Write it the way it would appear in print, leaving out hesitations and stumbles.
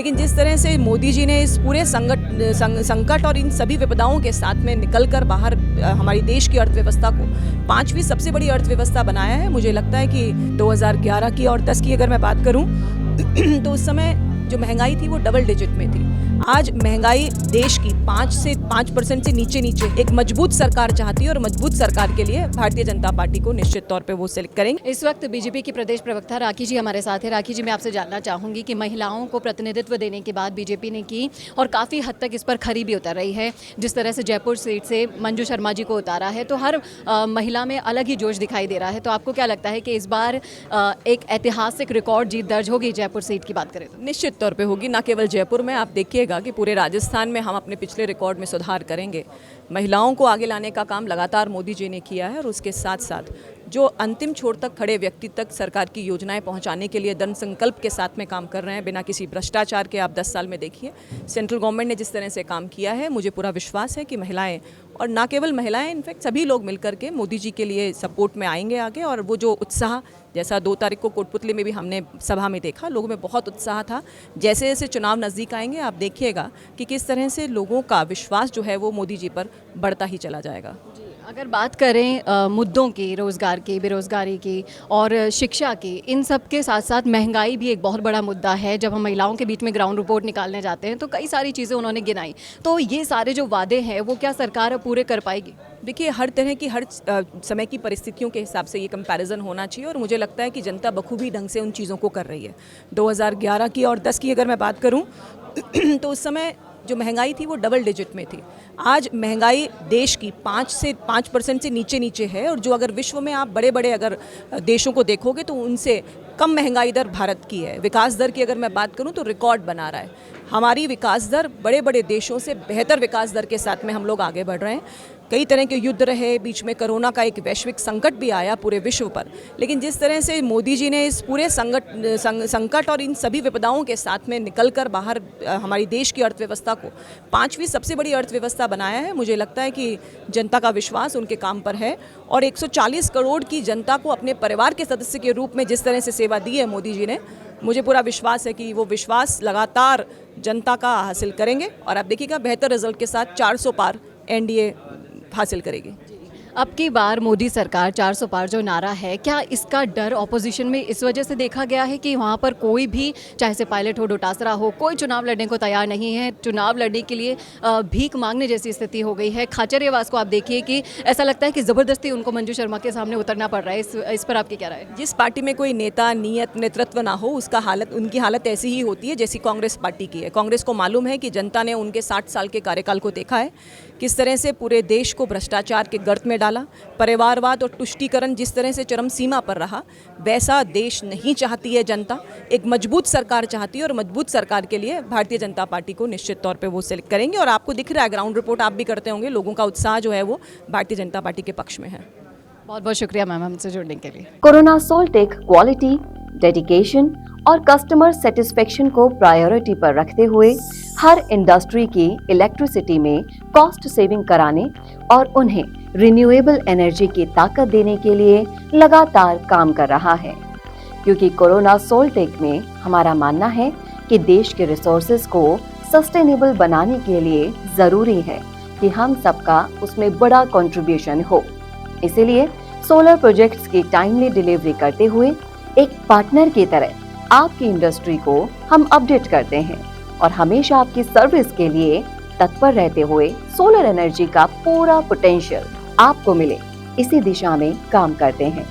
लेकिन जिस तरह से मोदी जी ने इस पूरे संकट और इन सभी विपदाओं के साथ में निकलकर बाहर हमारी देश की अर्थव्यवस्था को 5वीं सबसे बड़ी अर्थव्यवस्था बनाया है, मुझे लगता है कि 2011 की और 10 की अगर मैं बात करूं तो उस समय जो महंगाई थी वो डबल डिजिट में थी। आज महंगाई देश की 5% से नीचे एक मजबूत सरकार चाहती है और मजबूत सरकार के लिए भारतीय जनता पार्टी को निश्चित तौर पे वो सिलेक्ट करेंगे। इस वक्त बीजेपी की प्रदेश प्रवक्ता राखी जी हमारे साथ है। राखी जी, मैं आपसे जानना चाहूँगी कि महिलाओं को प्रतिनिधित्व देने की बात बीजेपी ने की और काफ़ी हद तक इस पर खरी भी उतर रही है। जिस तरह से जयपुर सीट से मंजू शर्मा जी को उतारा है तो हर महिला में अलग ही जोश दिखाई दे रहा है। तो आपको क्या लगता है कि इस बार एक ऐतिहासिक रिकॉर्ड जीत दर्ज होगी जयपुर सीट की बात करें तो? निश्चित तौर पे होगी, ना केवल जयपुर में, आप देखिएगा कि पूरे राजस्थान में हम अपने पिछले रिकॉर्ड में सुधार करेंगे। महिलाओं को आगे लाने का काम लगातार मोदी जी ने किया है और उसके साथ साथ जो अंतिम छोर तक खड़े व्यक्ति तक सरकार की योजनाएं पहुंचाने के लिए दृढ़ संकल्प के साथ में काम कर रहे हैं, बिना किसी भ्रष्टाचार के। आप 10 साल में देखिए सेंट्रल गवर्नमेंट ने जिस तरह से काम किया है, मुझे पूरा विश्वास है कि महिलाएं, और ना केवल महिलाएं, इनफैक्ट सभी लोग मिलकर के मोदी जी के लिए सपोर्ट में आएंगे आगे। और वो जो उत्साह, जैसा 2 तारीख को कोटपुतली में भी हमने सभा में देखा, लोगों में बहुत उत्साह था। जैसे जैसे चुनाव नज़दीक आएंगे आप देखिएगा कि किस तरह से लोगों का विश्वास जो है वो मोदी जी पर बढ़ता ही चला जाएगा। अगर बात करें मुद्दों की, रोज़गार की, बेरोज़गारी की और शिक्षा की, इन सब के साथ साथ महंगाई भी एक बहुत बड़ा मुद्दा है। जब हम महिलाओं के बीच में ग्राउंड रिपोर्ट निकालने जाते हैं तो कई सारी चीज़ें उन्होंने गिनाई। तो ये सारे जो वादे हैं वो क्या सरकार पूरे कर पाएगी? देखिए, हर तरह की हर समय की परिस्थितियों के हिसाब से ये कंपैरिजन होना चाहिए और मुझे लगता है कि जनता बखूबी ढंग से उन चीज़ों को कर रही है। 2011 की और 10 की अगर मैं बात करूं तो उस समय जो महंगाई थी वो डबल डिजिट में थी। आज महंगाई देश की 5% से नीचे है और जो अगर विश्व में आप बड़े बड़े अगर देशों को देखोगे तो उनसे कम महंगाई दर भारत की है। विकास दर की अगर मैं बात करूं तो रिकॉर्ड बना रहा है। हमारी विकास दर बड़े बड़े देशों से बेहतर विकास दर के साथ में हम लोग आगे बढ़ रहे हैं। कई तरह के युद्ध रहे, बीच में कोरोना का एक वैश्विक संकट भी आया पूरे विश्व पर, लेकिन जिस तरह से मोदी जी ने इस पूरे संकट और इन सभी विपदाओं के साथ में निकलकर बाहर हमारी देश की अर्थव्यवस्था को 5वीं सबसे बड़ी अर्थव्यवस्था बनाया है, मुझे लगता है कि जनता का विश्वास उनके काम पर है। और 140 करोड़ की जनता को अपने परिवार के सदस्य के रूप में जिस तरह से सेवा दी है मोदी जी ने, मुझे पूरा विश्वास है कि वो विश्वास लगातार जनता का हासिल करेंगे और आप देखिएगा बेहतर रिजल्ट के साथ 400 पार एनडीए हासिल करेगी। अब की बार मोदी सरकार 400 पार जो नारा है, क्या इसका डर ऑपोजिशन में इस वजह से देखा गया है कि वहाँ पर कोई भी, चाहे से पायलट हो, डोटासरा हो, कोई चुनाव लड़ने को तैयार नहीं है? चुनाव लड़ने के लिए भीख मांगने जैसी स्थिति हो गई है। खाचरियावास को आप देखिए कि ऐसा लगता है कि ज़बरदस्ती उनको मंजू शर्मा के सामने उतरना पड़ रहा है। इस पर आपकी क्या राय है? जिस पार्टी में कोई नेता, नियत, नेतृत्व ना हो, उसका हालत, उनकी हालत ऐसी ही होती है जैसी कांग्रेस पार्टी की है। कांग्रेस को मालूम है कि जनता ने उनके 60 साल के कार्यकाल को देखा है, किस तरह से पूरे देश को भ्रष्टाचार के गर्त में डाला, परिवारवाद और तुष्टीकरण जिस तरह से चरम सीमा पर रहा, वैसा देश नहीं चाहती है जनता। एक मजबूत सरकार चाहती है और मजबूत सरकार के लिए भारतीय जनता पार्टी को निश्चित तौर पे वो सिलेक्ट करेंगे। और आपको दिख रहा है, ग्राउंड रिपोर्ट आप भी करते होंगे, लोगों का उत्साह जो है वो भारतीय जनता पार्टी के पक्ष में है। बहुत बहुत शुक्रिया मैम हमसे जुड़ने के लिए। कोरोना सोल्टेक क्वालिटी, डेडिकेशन और कस्टमर सेटिस्फेक्शन को प्रायोरिटी पर रखते हुए हर इंडस्ट्री की इलेक्ट्रिसिटी में कॉस्ट सेविंग कराने और उन्हें रिन्यूएबल एनर्जी की ताकत देने के लिए लगातार काम कर रहा है। क्योंकि कोरोना सोल्टेक में हमारा मानना है कि देश के रिसोर्सेज को सस्टेनेबल बनाने के लिए जरूरी है कि हम सबका उसमें बड़ा कंट्रीब्यूशन हो। इसीलिए सोलर प्रोजेक्ट्स की टाइमली डिलीवरी करते हुए एक पार्टनर की तरह आपकी इंडस्ट्री को हम अपडेट करते हैं और हमेशा आपकी सर्विस के लिए तत्पर रहते हुए सोलर एनर्जी का पूरा पोटेंशियल आपको मिले, इसी दिशा में काम करते हैं।